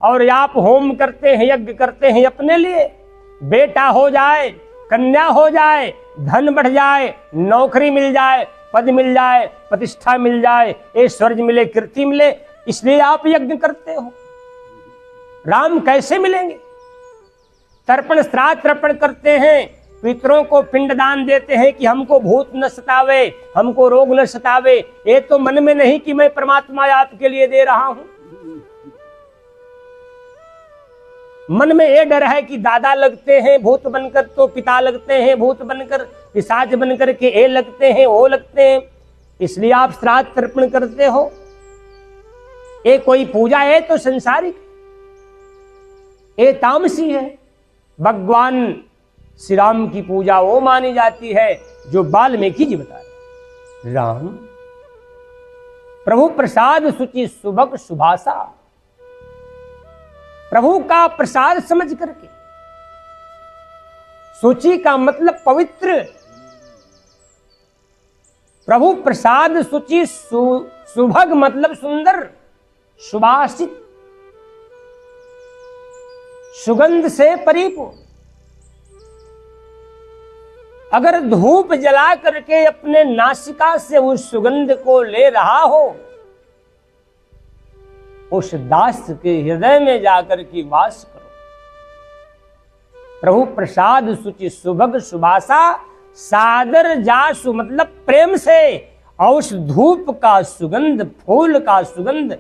और आप होम करते हैं, यज्ञ करते हैं अपने लिए, बेटा हो जाए, कन्या हो जाए, धन बढ़ जाए, नौकरी मिल जाए, पद मिल जाए, प्रतिष्ठा मिल जाए, ऐश्वर्य मिले, कीर्ति मिले, इसलिए आप यज्ञ करते हो। राम कैसे मिलेंगे? तर्पण श्राद्ध तर्पण करते हैं, पितरों को पिंडदान देते हैं कि हमको भूत न सतावे, हमको रोग न सतावे। ये तो मन में नहीं कि मैं परमात्मा आपके लिए दे रहा हूं। मन में ये डर है कि दादा लगते हैं भूत बनकर, तो पिता लगते हैं भूत बनकर, पिशाच बनकर के ये लगते हैं, वो लगते हैं, इसलिए आप श्राद्ध तर्पण करते हो। ये कोई पूजा है तो संसारिक, ये तामसी है। भगवान श्री राम की पूजा वो मानी जाती है जो वाल्मीकि जी बता रहे। राम प्रभु प्रसाद सुचि सुभग सुभाषा, प्रभु का प्रसाद समझ करके। सुचि का मतलब पवित्र, प्रभु प्रसाद सुचि, सुभग मतलब सुंदर, सुभाषित, सुगंध से परिपूर्ण। अगर धूप जला करके अपने नासिका से उस सुगंध को ले रहा हो, उस दास के हृदय में जाकर के वास करो। प्रभु प्रसाद सुचि सुभग सुभाषा, सादर जासु मतलब प्रेम से, और उस धूप का सुगंध, फूल का सुगंध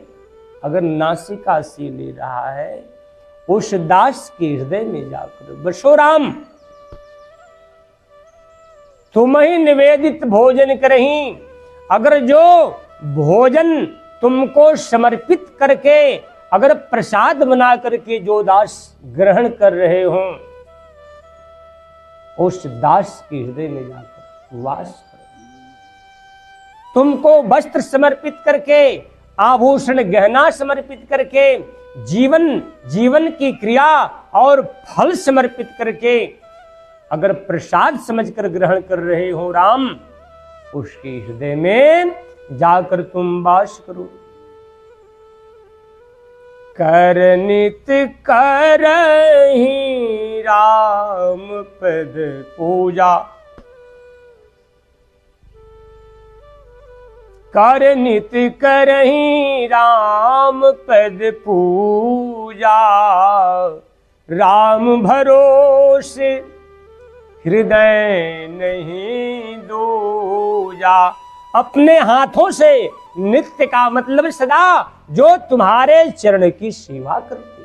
अगर नासिका से ले रहा है, उस दास के हृदय में जाकर बसो राम। तुम ही निवेदित भोजन करही, अगर जो भोजन तुमको समर्पित करके, अगर प्रसाद बना करके जो दास ग्रहण कर रहे हो, उस दास के हृदय में जाकर वास करो। तुमको वस्त्र समर्पित करके, आभूषण गहना समर्पित करके, जीवन की क्रिया और फल समर्पित करके अगर प्रसाद समझकर ग्रहण कर रहे हो राम, उसके हृदय में जाकर तुम वास करो। कर नित करहि राम पद पूजा, कर नित करहि राम पद पूजा, राम भरोसे हृदय नहीं दूजा। अपने हाथों से, नित्य का मतलब सदा, जो तुम्हारे चरण की सेवा करते,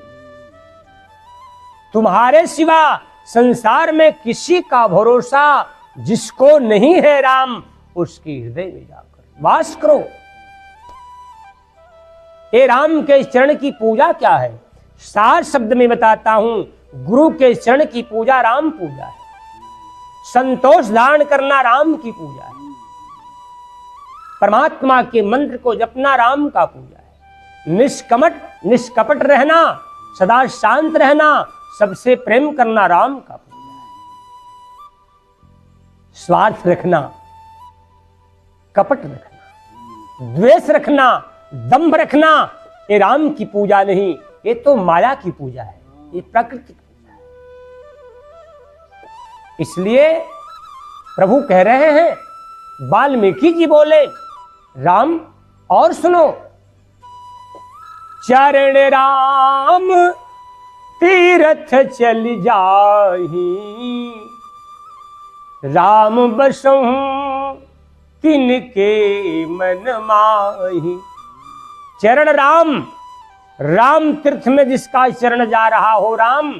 तुम्हारे सिवा संसार में किसी का भरोसा जिसको नहीं है राम, उसके हृदय में जाकर वास करो। ये राम के चरण की पूजा क्या है? सार शब्द में बताता हूं, गुरु के चरण की पूजा राम पूजा है। संतोष धारण करना राम की पूजा है। परमात्मा के मंत्र को जपना राम का पूजा है। निष्कपट रहना, सदा शांत रहना, सबसे प्रेम करना राम का पूजा है। स्वार्थ रखना, कपट रखना, द्वेष रखना, दंभ रखना, ये राम की पूजा नहीं, ये तो माया की पूजा है, ये प्रकृति की पूजा है। इसलिए प्रभु कह रहे हैं, वाल्मीकि जी बोले, राम और सुनो, चरण राम तीर्थ चल जाही, राम बसहु तिनके मन माही। चरण राम, राम तीर्थ में जिसका चरण जा रहा हो राम,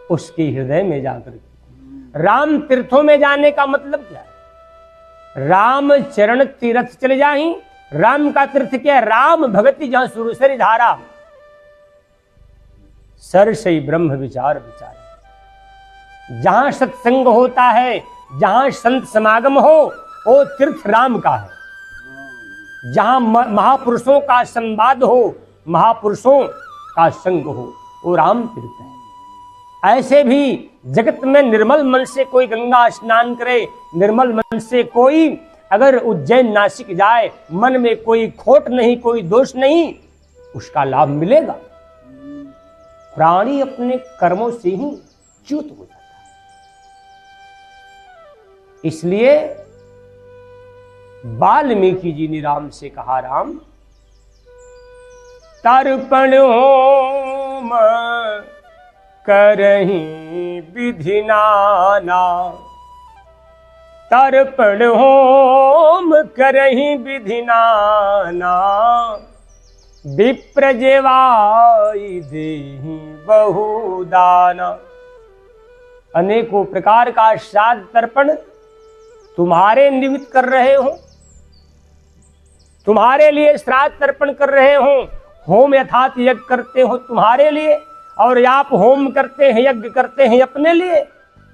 उसके हृदय में जाकर। राम तीर्थों में जाने का मतलब क्या है? राम चरण तीर्थ चले जाही। राम का तीर्थ क्या है? राम भगति जहां सुरसरी धारा, सर से ब्रह्म विचार विचार। जहां सत्संग होता है, जहां संत समागम हो, वो तीर्थ राम का है। जहां महापुरुषों का संवाद हो, महापुरुषों का संग हो, वो राम तीर्थ है। ऐसे भी जगत में निर्मल मन से कोई गंगा स्नान करे, निर्मल मन से कोई अगर उज्जैन नासिक जाए, मन में कोई खोट नहीं, कोई दोष नहीं, उसका लाभ मिलेगा। प्राणी अपने कर्मों से ही च्युत हो जाता है। इसलिए वाल्मीकि जी ने राम से कहा, राम तर्पण होम करहीं विधि नाना, तर्पण होम करहीं विधि नाना, विप्र जेवाई देहि बहुदाना। अनेकों प्रकार का श्राद्ध तर्पण तुम्हारे निमित्त कर रहे हो, तुम्हारे लिए श्राद्ध तर्पण कर रहे हो, होम यथार्थ यज्ञ करते हो तुम्हारे लिए, और आप होम करते हैं, यज्ञ करते हैं अपने लिए।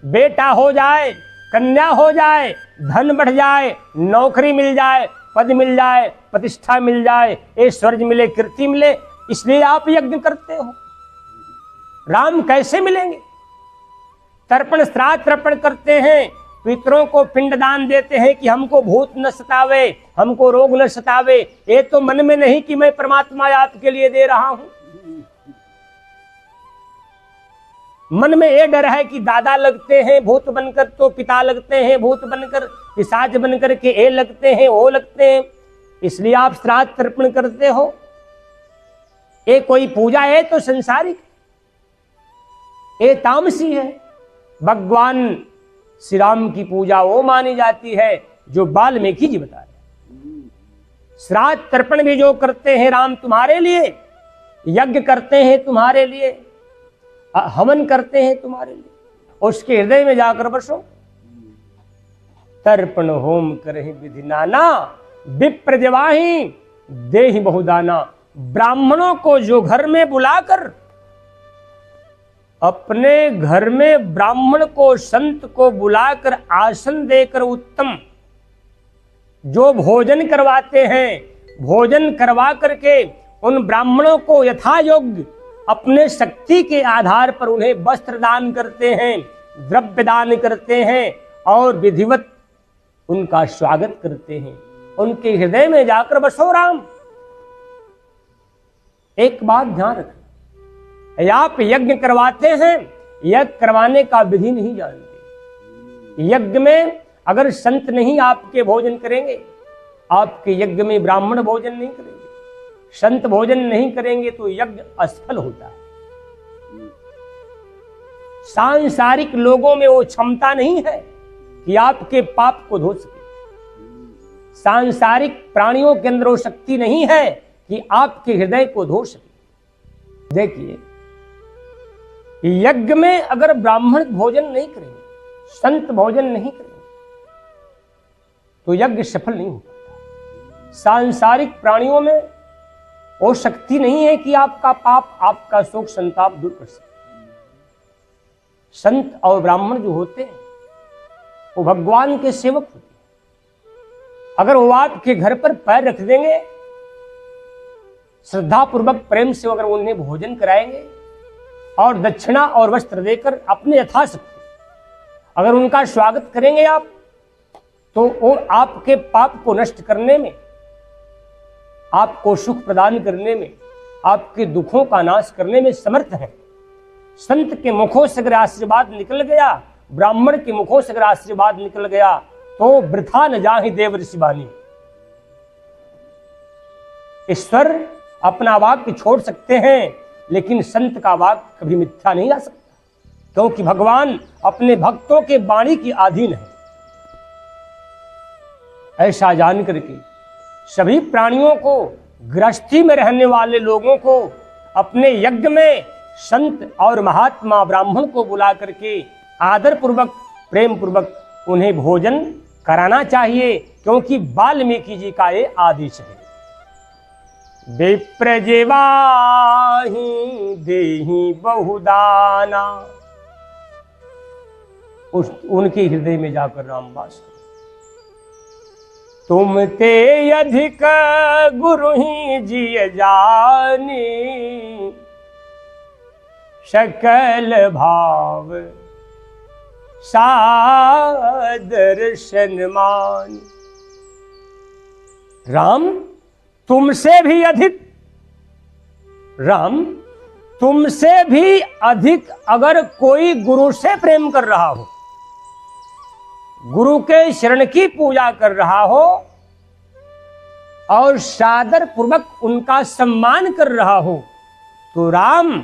बेटा हो जाए, कन्या हो जाए, धन बढ़ जाए, नौकरी मिल जाए, पद मिल जाए, प्रतिष्ठा मिल जाए, ऐश्वर्य मिले, कीर्ति मिले, इसलिए आप यज्ञ करते हो। राम कैसे मिलेंगे? तर्पण श्राद्ध तर्पण करते हैं, पितरों को पिंडदान देते हैं कि हमको भूत न सतावे, हमको रोग न सतावे। ये तो मन में नहीं कि मैं परमात्मा आपके लिए दे रहा हूं। मन में ये डर है कि दादा लगते हैं भूत बनकर, तो पिता लगते हैं भूत बनकर, पिशाच बनकर के ये लगते हैं वो लगते हैं, इसलिए आप श्राद्ध तर्पण करते हो। ये कोई पूजा है तो संसारिक, ये तामसी है। भगवान श्री राम की पूजा वो मानी जाती है जो वाल्मीकि जी बता रहे। श्राद्ध तर्पण भी जो करते हैं राम तुम्हारे लिए, यज्ञ करते हैं तुम्हारे लिए, हवन करते हैं तुम्हारे लिए, उसके हृदय में जाकर बसो। तर्पण होम करहि विधि नाना, विप्र जेवाहि देहि बहुदाना। ब्राह्मणों को जो घर में बुलाकर, अपने घर में ब्राह्मण को, संत को बुलाकर आसन देकर उत्तम जो भोजन करवाते हैं, भोजन करवा करके उन ब्राह्मणों को यथा योग्य अपने शक्ति के आधार पर उन्हें वस्त्र दान करते हैं, द्रव्य दान करते हैं और विधिवत उनका स्वागत करते हैं। उनके हृदय में जाकर बसो राम। एक बात ध्यान रखना, आप यज्ञ करवाते हैं, यज्ञ करवाने का विधि नहीं जानते। यज्ञ में अगर संत नहीं आपके भोजन करेंगे, आपके यज्ञ में ब्राह्मण भोजन नहीं करेंगे, संत भोजन नहीं करेंगे तो यज्ञ असफल होता है। सांसारिक लोगों में वो क्षमता नहीं है कि आपके पाप को धो सके। सांसारिक प्राणियों के अंदर वो शक्ति नहीं है कि आपके हृदय को धो सके। देखिए, यज्ञ में अगर ब्राह्मण भोजन नहीं करेंगे, संत भोजन नहीं करेंगे, तो यज्ञ सफल नहीं हो पाता। सांसारिक प्राणियों में वो शक्ति नहीं है कि आपका पाप, आपका शोक संताप दूर कर सके। संत और ब्राह्मण जो होते हैं वो भगवान के सेवक होते हैं। अगर वो आपके घर पर पैर रख देंगे, श्रद्धा पूर्वक प्रेम से अगर उन्हें भोजन कराएंगे और दक्षिणा और वस्त्र देकर अपने यथाशक्ति अगर उनका स्वागत करेंगे आप, तो वो आपके पाप को नष्ट करने में, आपको सुख प्रदान करने में, आपके दुखों का नाश करने में समर्थ है। संत के मुखों से अगर आशीर्वाद निकल गया, ब्राह्मण के मुखों से अगर आशीर्वाद निकल गया, तो वृथा न जाहि देव ऋषि बानी। ईश्वर अपना वाक्य छोड़ सकते हैं, लेकिन संत का वाक्य कभी मिथ्या नहीं आ सकता, क्योंकि भगवान अपने भक्तों के वाणी की अधीन है। ऐसा जान करके सभी प्राणियों को, गृहस्थी में रहने वाले लोगों को अपने यज्ञ में संत और महात्मा ब्राह्मण को बुला करके आदर पूर्वक, प्रेम पूर्वक उन्हें भोजन कराना चाहिए, क्योंकि वाल्मीकि जी का ये आदेश है। विप्र जेवाहि देहि बहुदाना। उनके हृदय में जाकर राम वास करो। तुम ते अधिक गुरु ही जिय जानी, सकल भाव सादर सन्मान। राम, तुमसे भी अधिक राम, तुमसे भी अधिक अगर कोई गुरु से प्रेम कर रहा हो, गुरु के शरण की पूजा कर रहा हो और सादर पूर्वक उनका सम्मान कर रहा हो, तो राम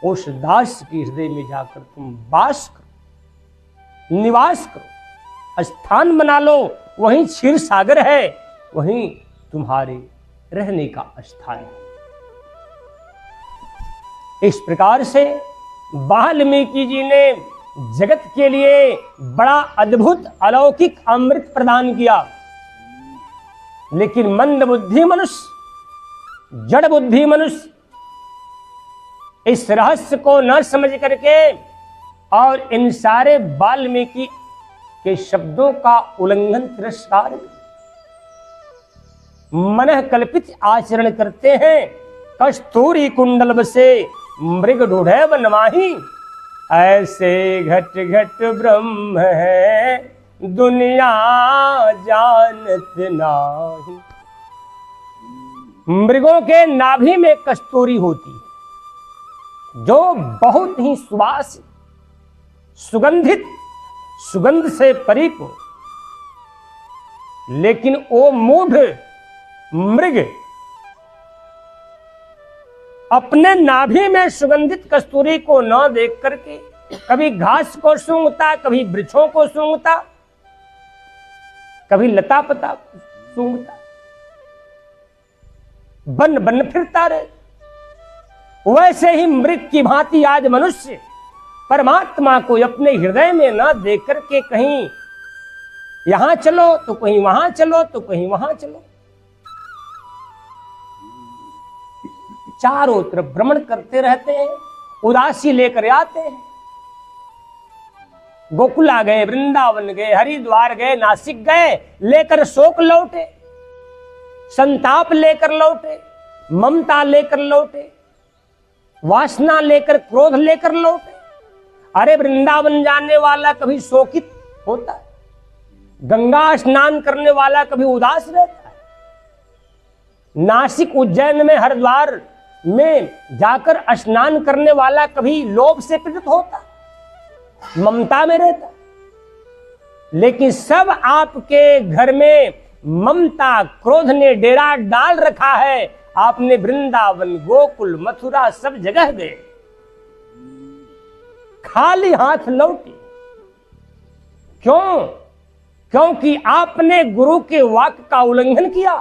उस दास के हृदय में जाकर तुम वास करो, निवास करो, स्थान बना लो। वहीं क्षीर सागर है, वहीं तुम्हारे रहने का स्थान है। इस प्रकार से वाल्मीकि जी ने जगत के लिए बड़ा अद्भुत अलौकिक अमृत प्रदान किया, लेकिन मंद बुद्धि मनुष्य, जड़ बुद्धि मनुष्य इस रहस्य को न समझ करके और इन सारे वाल्मीकि के शब्दों का उल्लंघन तिरस्कार मनः कल्पित आचरण करते हैं। कस्तूरी कुंडल बसे मृग ढूढ़े बनवाही, ऐसे घट घट ब्रह्म है दुनिया जानत नाही। मृगों के नाभि में कस्तूरी होती है, जो बहुत ही सुवासित, सुगंधित, सुगंध से परिपूर्ण, लेकिन वो मूढ़ मृग अपने नाभि में सुगंधित कस्तूरी को न देख करके कभी घास को सूंघता, कभी वृक्षों को सूंघता, कभी लता पता को सूंघता, बन बन फिरता रहे। वैसे ही मृग की भांति आज मनुष्य परमात्मा को अपने हृदय में न देख करके कहीं यहां चलो तो कहीं वहां चलो तो कहीं वहां चलो, चारों तरफ भ्रमण करते रहते हैं, उदासी लेकर आते हैं। गोकुला गए, वृंदावन गए, हरिद्वार गए, नासिक गए, लेकर शोक लौटे, संताप लेकर लौटे, ममता लेकर लौटे, वासना लेकर, क्रोध लेकर लौटे। अरे वृंदावन जाने वाला कभी शोकित होता है, गंगा स्नान करने वाला कभी उदास रहता है, नासिक उज्जैन में, हरिद्वार में जाकर स्नान करने वाला कभी लोभ से पीड़ित होता, ममता में रहता। लेकिन सब आपके घर में ममता, क्रोध ने डेरा डाल रखा है। आपने वृंदावन, गोकुल, मथुरा सब जगह गए, खाली हाथ लौटे। क्यों? क्योंकि आपने गुरु के वाक्य का उल्लंघन किया,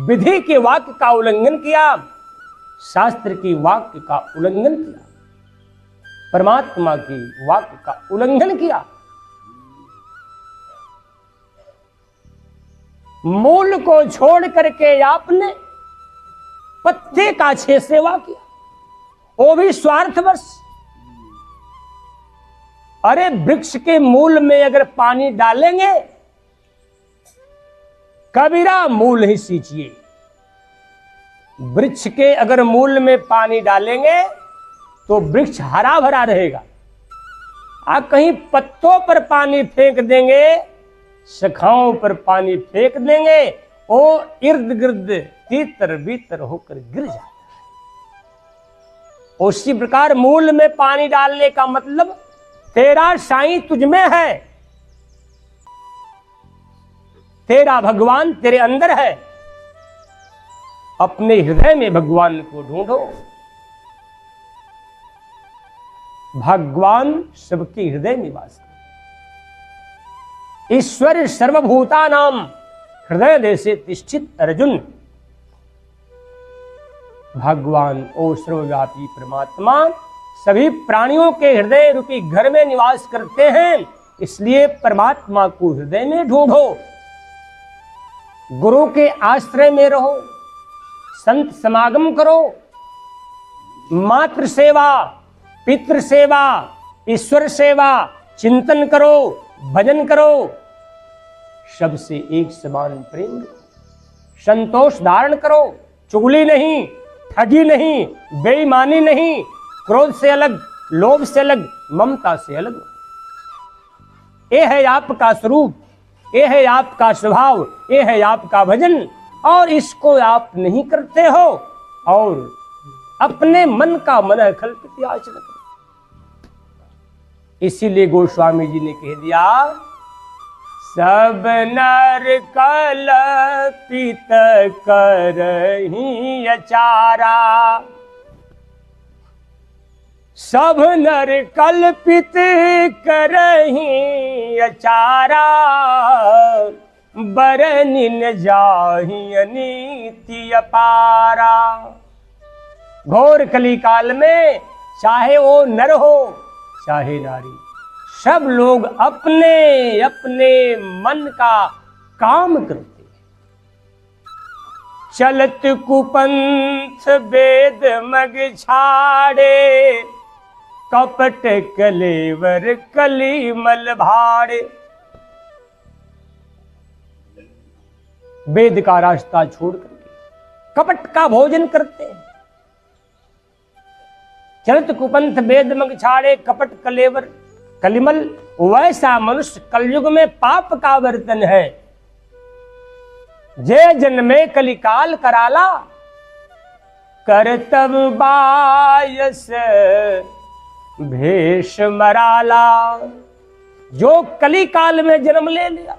विधि के वाक्य का उल्लंघन किया, शास्त्र की वाक्य का उल्लंघन किया, परमात्मा की वाक्य का उल्लंघन किया। मूल को छोड़ करके आपने पत्ते का छे सेवा किया, वो भी स्वार्थवश। अरे वृक्ष के मूल में अगर पानी डालेंगे, कबीरा मूल ही सींचिए। वृक्ष के अगर मूल में पानी डालेंगे तो वृक्ष हरा भरा रहेगा। आप कहीं पत्तों पर पानी फेंक देंगे, शाखाओं पर पानी फेंक देंगे, वो इर्द गिर्द तीतर बीतर होकर गिर जाता है। उसी प्रकार मूल में पानी डालने का मतलब तेरा साईं तुझ में है, तेरा भगवान तेरे अंदर है। अपने हृदय में भगवान को ढूंढो। भगवान सबके हृदय में वास करते। ईश्वर सर्वभूतानां हृदय देशे तिष्ठित अर्जुन। भगवान ओ सर्वव्यापी परमात्मा सभी प्राणियों के हृदय रूपी घर में निवास करते हैं, इसलिए परमात्मा को हृदय में ढूंढो। गुरु के आश्रय में रहो, संत समागम करो, मातृ सेवा, पितृ सेवा, ईश्वर सेवा, चिंतन करो, भजन करो, सबसे एक समान प्रेम करो, संतोष धारण करो, चुगली नहीं, ठगी नहीं, बेईमानी नहीं, क्रोध से अलग, लोभ से अलग, ममता से अलग। ये है आपका स्वरूप, ये है आपका स्वभाव, ये है आपका भजन। और इसको आप नहीं करते हो और अपने मन का मन कल्पित आचरण करें। इसीलिए गोस्वामी जी ने कह दिया, सब नर कल्पित करहि अचारा, सब नर कल्पित करहि अचारा, बरनिन जाहि अनीति अपारा। घोर कली काल में चाहे वो नर हो चाहे नारी, सब लोग अपने अपने मन का काम करते हैं। चलत कुपंथ वेद मग छाड़े, कपट कलेवर कलीमल भाड़े। वेद का रास्ता छोड़ करके कपट का भोजन करते हैं। चलत कुपंथ वेद मग छाड़े, कपट कलेवर कलिमल। वैसा मनुष्य कलयुग में पाप का वर्तन है। जे जन्मे कलिकाल कराला, करतब बायस भेष मराला। जो कली काल में जन्म ले लिया,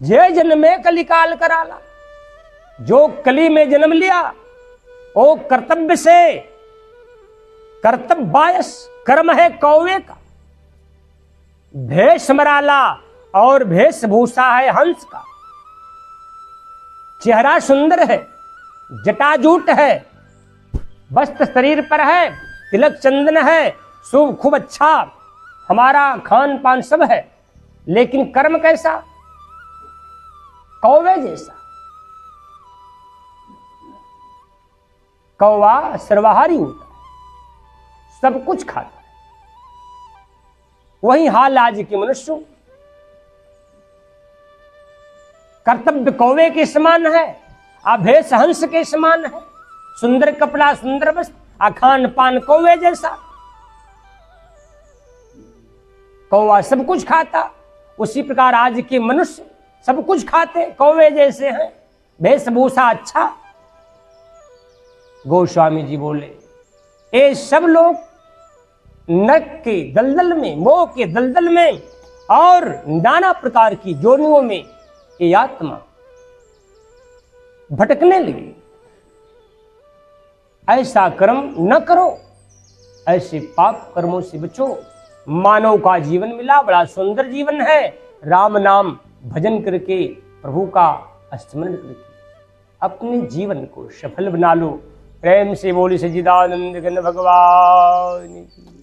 जे जन्मे कलिकाल कराला, जो कली में जन्म लिया वो कर्तव्य से, कर्तव्य बायस कर्म है कौवे का, भेष मराला और वेशभूषा है हंस का। चेहरा सुंदर है, जटाजूट है, वस्त्र शरीर पर है, तिलक चंदन है, शुभ खूब अच्छा हमारा खान पान सब है, लेकिन कर्म कैसा? कौवे जैसा। कौवा सर्वाहारी होता है, सब कुछ खाता है। वही हाल आज के मनुष्य, कर्तव्य कौवे के समान है, अभेष हंस के समान है, सुंदर कपड़ा सुंदर वस्त्र, खान पान कौवे जैसा। कौवा सब कुछ खाता, उसी प्रकार आज के मनुष्य सब कुछ खाते, कौवे जैसे हैं, वेशभूषा अच्छा। गोस्वामी जी बोले, ये सब लोग नरक के दलदल में, मोह के दलदल में और नाना प्रकार की जोनियों में ये आत्मा भटकने लगी। ऐसा कर्म न करो, ऐसे पाप कर्मों से बचो। मानव का जीवन मिला, बड़ा सुंदर जीवन है। राम नाम भजन करके, प्रभु का स्मरण करके अपने जीवन को सफल बना लो। प्रेम से बोली सच्चिदानंद घन भगवान की।